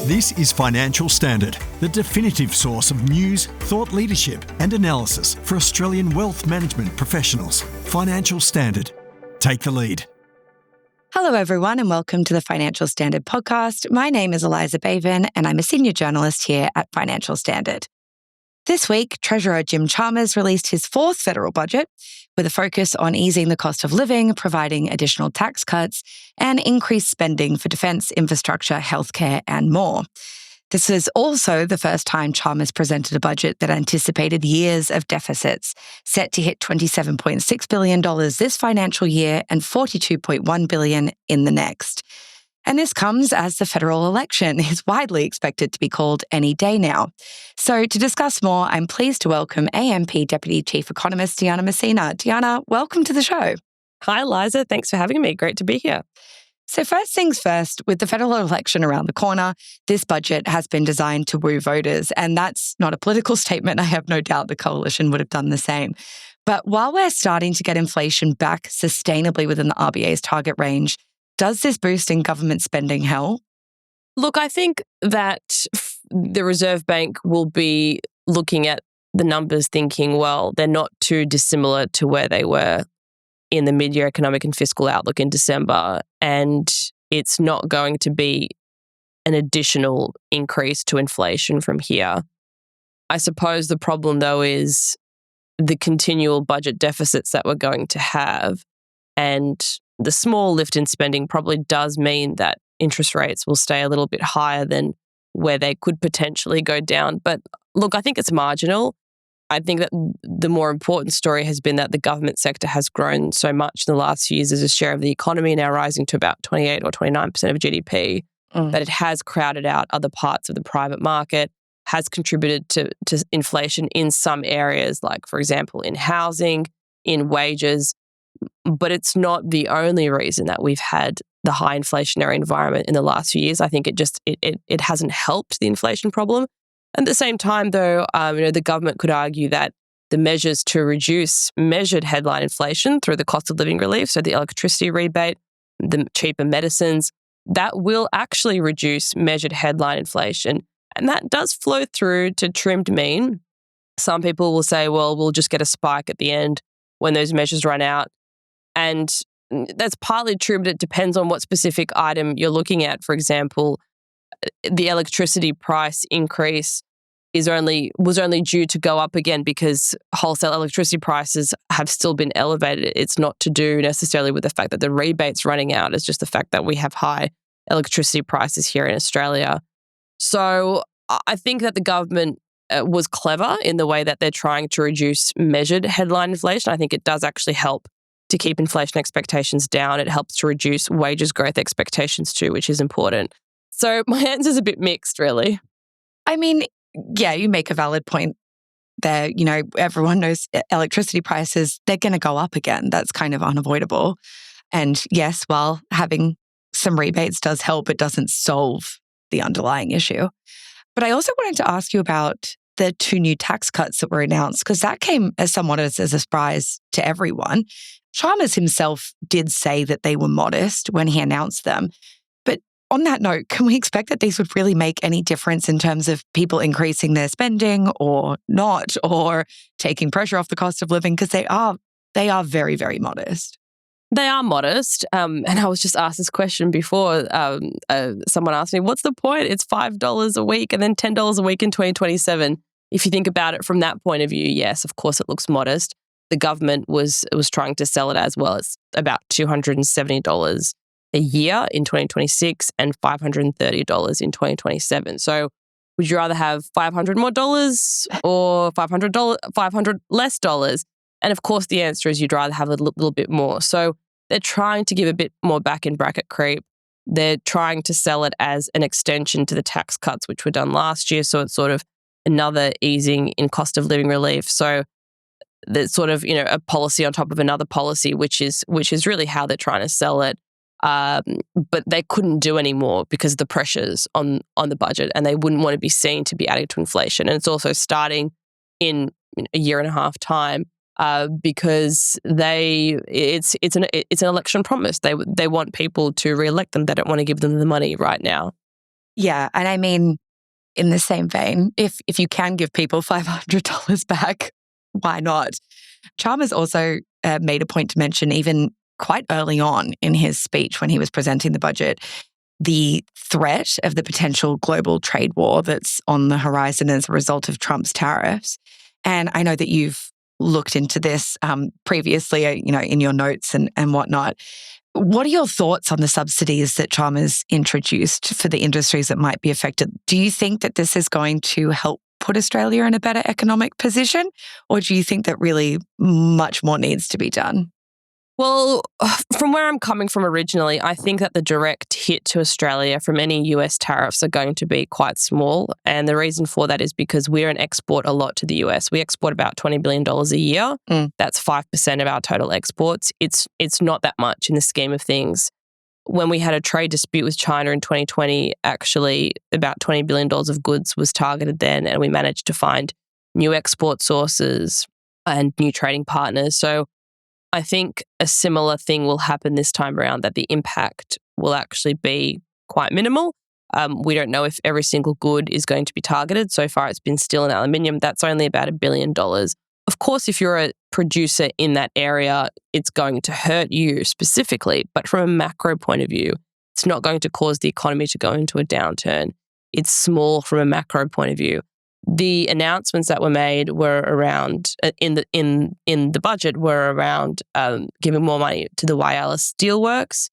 This is Financial Standard, the definitive source of news, thought leadership and analysis for Australian wealth management professionals. Financial Standard. Take the lead. Hello, everyone, and welcome to the Financial Standard podcast. My name is Eliza Baven, and I'm a senior journalist here at Financial Standard. This week, Treasurer Jim Chalmers released his fourth federal budget with a focus on easing the cost of living, providing additional tax cuts, and increased spending for defence, infrastructure, healthcare, and more. This is also the first time Chalmers presented a budget that anticipated years of deficits, set to hit $27.6 billion this financial year and $42.1 billion in the next. And this comes as the federal election is widely expected to be called any day now. So to discuss more, I'm pleased to welcome AMP Deputy Chief Economist Diana Mousina. Diana, welcome to the show. Hi, Eliza. Thanks for having me. Great to be here. So first things first, with the federal election around the corner, this budget has been designed to woo voters. And that's not a political statement. I have no doubt the coalition would have done the same. But while we're starting to get inflation back sustainably within the RBA's target range, does this boost in government spending help? Look, I think that the Reserve Bank will be looking at the numbers thinking, well, they're not too dissimilar to where they were in the mid-year economic and fiscal outlook in December, and it's not going to be an additional increase to inflation from here. I suppose the problem, though, is the continual budget deficits that we're going to have, and the small lift in spending probably does mean that interest rates will stay a little bit higher than where they could potentially go down. But look, I think it's marginal. I think that the more important story has been that the government sector has grown so much in the last few years as a share of the economy, now rising to about 28 or 29% of GDP, that it has crowded out other parts of the private market, has contributed to inflation in some areas, like, for example, in housing, in wages. But it's not the only reason that we've had the high inflationary environment in the last few years. I think it hasn't helped the inflation problem. At the same time, though, the government could argue that the measures to reduce measured headline inflation through the cost of living relief, so the electricity rebate, the cheaper medicines, that will actually reduce measured headline inflation. And that does flow through to trimmed mean. Some people will say, well, we'll just get a spike at the end when those measures run out. And that's partly true, but it depends on what specific item you're looking at. For example, the electricity price increase was only due to go up again because wholesale electricity prices have still been elevated. It's not to do necessarily with the fact that the rebate's running out. It's just the fact that we have high electricity prices here in Australia. So I think that the government was clever in the way that they're trying to reduce measured headline inflation. I think it does actually help to keep inflation expectations down. It helps to reduce wages growth expectations too, which is important. So my answer is a bit mixed, really. I mean, yeah, you make a valid point there. You know, everyone knows electricity prices, they're going to go up again. That's kind of unavoidable. And yes, while having some rebates does help, it doesn't solve the underlying issue. But I also wanted to ask you about the two new tax cuts that were announced, because that came as somewhat as a surprise to everyone. Chalmers himself did say that they were modest when he announced them. But on that note, can we expect that these would really make any difference in terms of people increasing their spending or not, or taking pressure off the cost of living? Because they are very, very modest. They are modest. And I was just asked this question before. Someone asked me, what's the point? It's $5 a week and then $10 a week in 2027. If you think about it from that point of view, yes, of course it looks modest. The government was trying to sell it as well. It's about $270 a year in 2026 and $530 in 2027. So would you rather have $500 more dollars or $500 less dollars? And of course, the answer is you'd rather have a little bit more. So they're trying to give a bit more back in bracket creep. They're trying to sell it as an extension to the tax cuts, which were done last year. So it's sort of another easing in cost of living relief. So there's sort of, a policy on top of another policy, which is really how they're trying to sell it. But they couldn't do any more because of the pressures on the budget, and they wouldn't want to be seen to be adding to inflation. And it's also starting in a year and a half time. Because it's an election promise. They want people to re-elect them. They don't want to give them the money right now. Yeah. And I mean, in the same vein, if you can give people $500 back, why not? Chalmers also made a point to mention, even quite early on in his speech when he was presenting the budget, the threat of the potential global trade war that's on the horizon as a result of Trump's tariffs. And I know that you've looked into this previously, in your notes and whatnot. What are your thoughts on the subsidies that Chalmers introduced for the industries that might be affected? Do you think that this is going to help put Australia in a better economic position? Or do you think that really much more needs to be done? Well, from where I'm coming from originally, I think that the direct hit to Australia from any US tariffs are going to be quite small. And the reason for that is because we're an export a lot to the US. We export about $20 billion a year. That's 5% of our total exports. It's not that much in the scheme of things. When we had a trade dispute with China in 2020, actually about $20 billion of goods was targeted then, and we managed to find new export sources and new trading partners. So I think a similar thing will happen this time around, that the impact will actually be quite minimal. We don't know if every single good is going to be targeted. So far, it's been steel and aluminium. That's only about $1 billion. Of course, if you're a producer in that area, it's going to hurt you specifically. But from a macro point of view, it's not going to cause the economy to go into a downturn. It's small from a macro point of view. The announcements that were made were around in the budget were around giving more money to the Whyalla Steelworks,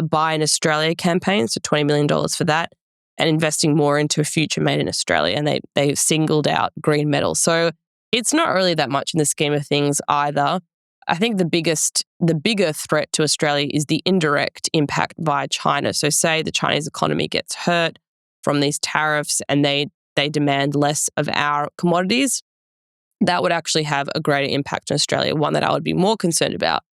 Buy in Australia campaign, so $20 million for that, and investing more into a future made in Australia. And they singled out green metal. So it's not really that much in the scheme of things either. I think the bigger threat to Australia is the indirect impact via China. So say the Chinese economy gets hurt from these tariffs and they demand less of our commodities, that would actually have a greater impact on Australia, one that I would be more concerned about.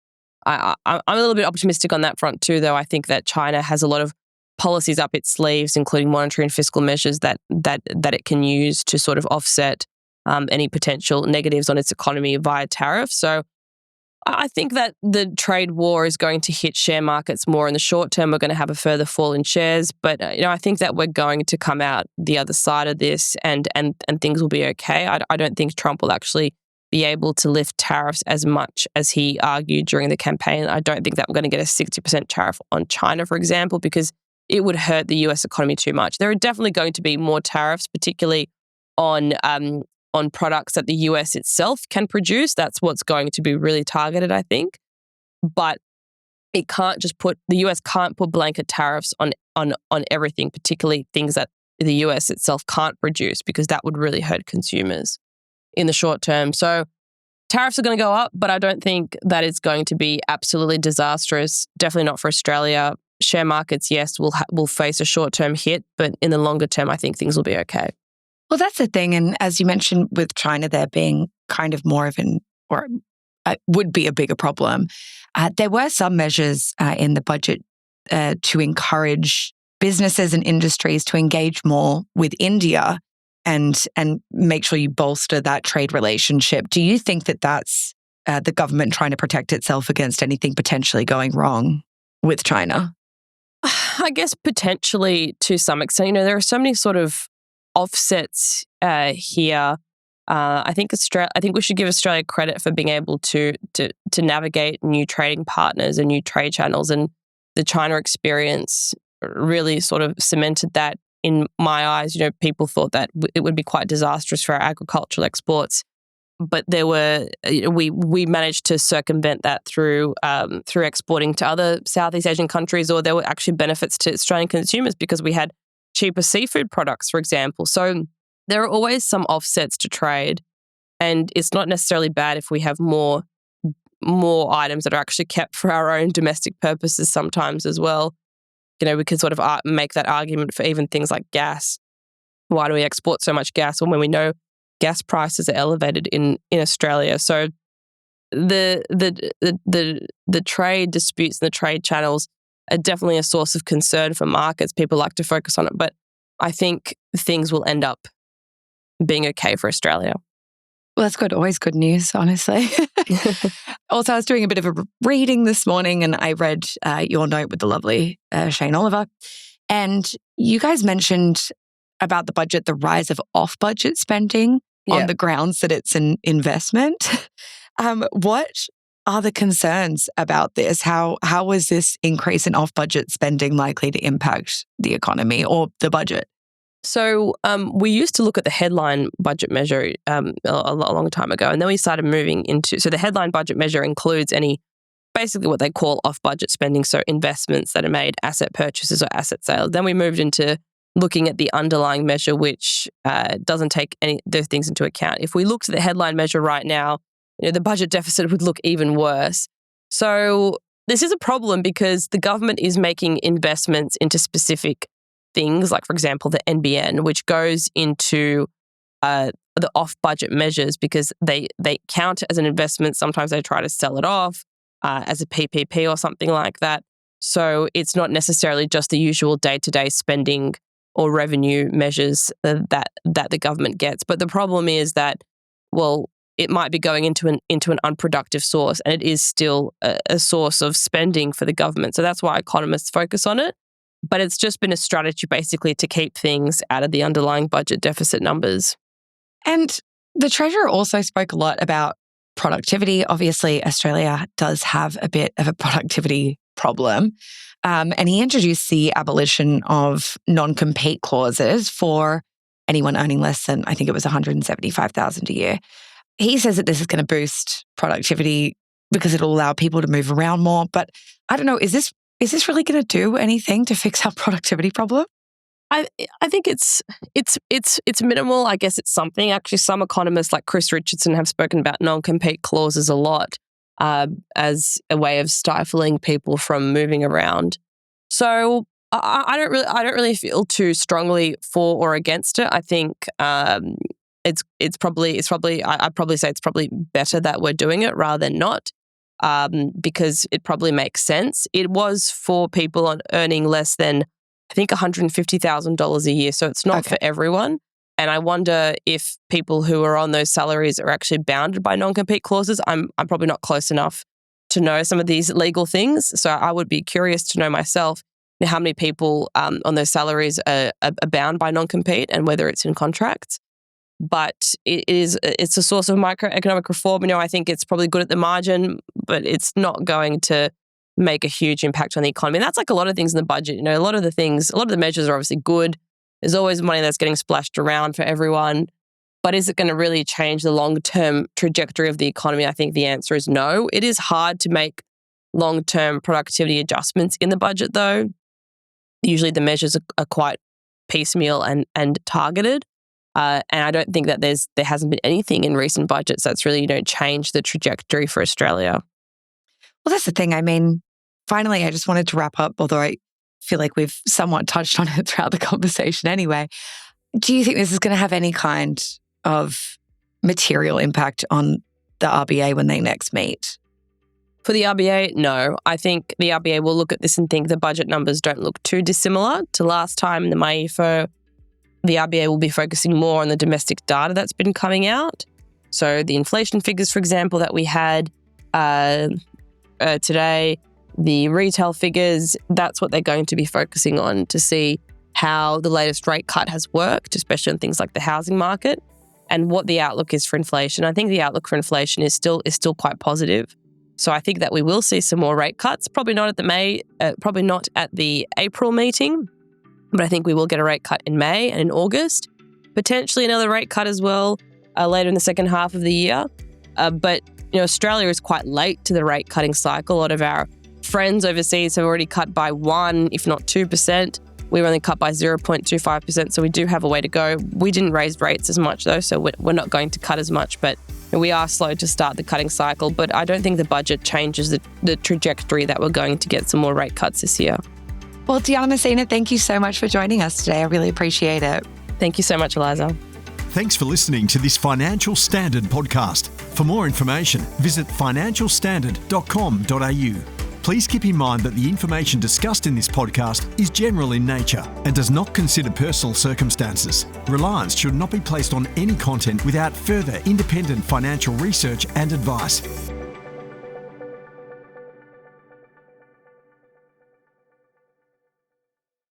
I'm a little bit optimistic on that front too, though. I think that China has a lot of policies up its sleeves, including monetary and fiscal measures that it can use to sort of offset any potential negatives on its economy via tariffs. So I think that the trade war is going to hit share markets more in the short term. We're going to have a further fall in shares, but I think that we're going to come out the other side of this, and things will be okay. I don't think Trump will actually be able to lift tariffs as much as he argued during the campaign. I don't think that we're going to get a 60% tariff on China, for example, because it would hurt the US economy too much. There are definitely going to be more tariffs, particularly on products that the US itself can produce. That's what's going to be really targeted, I think. But it can't just the US can't put blanket tariffs on everything, particularly things that the US itself can't produce, because that would really hurt consumers in the short term. So tariffs are going to go up, but I don't think that it's going to be absolutely disastrous. Definitely not for Australia. Share markets, yes, will face a short-term hit, but in the longer term, I think things will be okay. Well, that's the thing. And as you mentioned, with China there being kind of more of would be a bigger problem, there were some measures in the budget to encourage businesses and industries to engage more with India and make sure you bolster that trade relationship. Do you think that that's the government trying to protect itself against anything potentially going wrong with China? I guess potentially to some extent. There are so many sort of offsets here. I think we should give Australia credit for being able to navigate new trading partners and new trade channels, and the China experience really sort of cemented that in my eyes. People thought that it would be quite disastrous for our agricultural exports, but we managed to circumvent that through exporting to other Southeast Asian countries, or there were actually benefits to Australian consumers because we had cheaper seafood products, for example. So there are always some offsets to trade, and it's not necessarily bad if we have more items that are actually kept for our own domestic purposes sometimes as well. We can sort of make that argument for even things like gas. Why do we export so much gas when we know gas prices are elevated in Australia? So the trade disputes and the trade channels are definitely a source of concern for markets. People like to focus on it, but I think things will end up being okay for Australia. Well, that's good. Always good news, honestly. Also, I was doing a bit of a reading this morning and I read your note with the lovely Shane Oliver. And you guys mentioned about the budget, the rise of off-budget spending on the grounds that it's an investment. What are the concerns about this? How is this increase in off-budget spending likely to impact the economy or the budget? So we used to look at the headline budget measure a long time ago, and then we started moving into, so the headline budget measure includes basically what they call off-budget spending, so investments that are made, asset purchases or asset sales. Then we moved into looking at the underlying measure, which doesn't take any of those things into account. If we looked at the headline measure right now, the budget deficit would look even worse. So this is a problem because the government is making investments into specific things, like, for example, the NBN, which goes into the off-budget measures because they count it as an investment. Sometimes they try to sell it off as a PPP or something like that. So it's not necessarily just the usual day-to-day spending or revenue measures that the government gets. But the problem is that, well, it might be going into an unproductive source, and it is still a source of spending for the government. So that's why economists focus on it. But it's just been a strategy basically to keep things out of the underlying budget deficit numbers. And the Treasurer also spoke a lot about productivity. Obviously, Australia does have a bit of a productivity problem. And he introduced the abolition of non-compete clauses for anyone earning less than, I think it was $175,000 a year. He says that this is going to boost productivity because it'll allow people to move around more. But I don't know, is this really going to do anything to fix our productivity problem? I think it's minimal. I guess it's something. Actually, some economists like Chris Richardson have spoken about non-compete clauses a lot as a way of stifling people from moving around. So I don't really feel too strongly for or against it. I think I'd probably say it's probably better that we're doing it rather than not, because it probably makes sense. It was for people earning less than, I think, $150,000 a year, so it's not for everyone. And I wonder if people who are on those salaries are actually bounded by non-compete clauses. I'm probably not close enough to know some of these legal things, so I would be curious to know myself how many people on those salaries are bound by non-compete and whether it's in contracts. But it's a source of microeconomic reform. I think it's probably good at the margin, but it's not going to make a huge impact on the economy. And that's like a lot of things in the budget. A lot of the measures are obviously good. There's always money that's getting splashed around for everyone. But is it going to really change the long-term trajectory of the economy? I think the answer is no. It is hard to make long-term productivity adjustments in the budget, though. Usually the measures are quite piecemeal and targeted. And I don't think that there hasn't been anything in recent budgets that's really, changed the trajectory for Australia. Well, that's the thing. I mean, finally, I just wanted to wrap up, although I feel like we've somewhat touched on it throughout the conversation anyway. Do you think this is going to have any kind of material impact on the RBA when they next meet? For the RBA, no. I think the RBA will look at this and think the budget numbers don't look too dissimilar to last time in the MYEFO. The RBA will be focusing more on the domestic data that's been coming out. So the inflation figures, for example, that we had today, the retail figures, that's what they're going to be focusing on to see how the latest rate cut has worked, especially on things like the housing market, and what the outlook is for inflation. I think the outlook for inflation is still quite positive. So I think that we will see some more rate cuts, probably not at the April meeting, but I think we will get a rate cut in May and in August, potentially another rate cut as well later in the second half of the year. But Australia is quite late to the rate cutting cycle. A lot of our friends overseas have already cut by 1%, if not 2%. We've only cut by 0.25%, so we do have a way to go. We didn't raise rates as much though, so we're not going to cut as much, but we are slow to start the cutting cycle. But I don't think the budget changes the trajectory that we're going to get some more rate cuts this year. Well, Diana Mousina, thank you so much for joining us today. I really appreciate it. Thank you so much, Eliza. Thanks for listening to this Financial Standard podcast. For more information, visit financialstandard.com.au. Please keep in mind that the information discussed in this podcast is general in nature and does not consider personal circumstances. Reliance should not be placed on any content without further independent financial research and advice.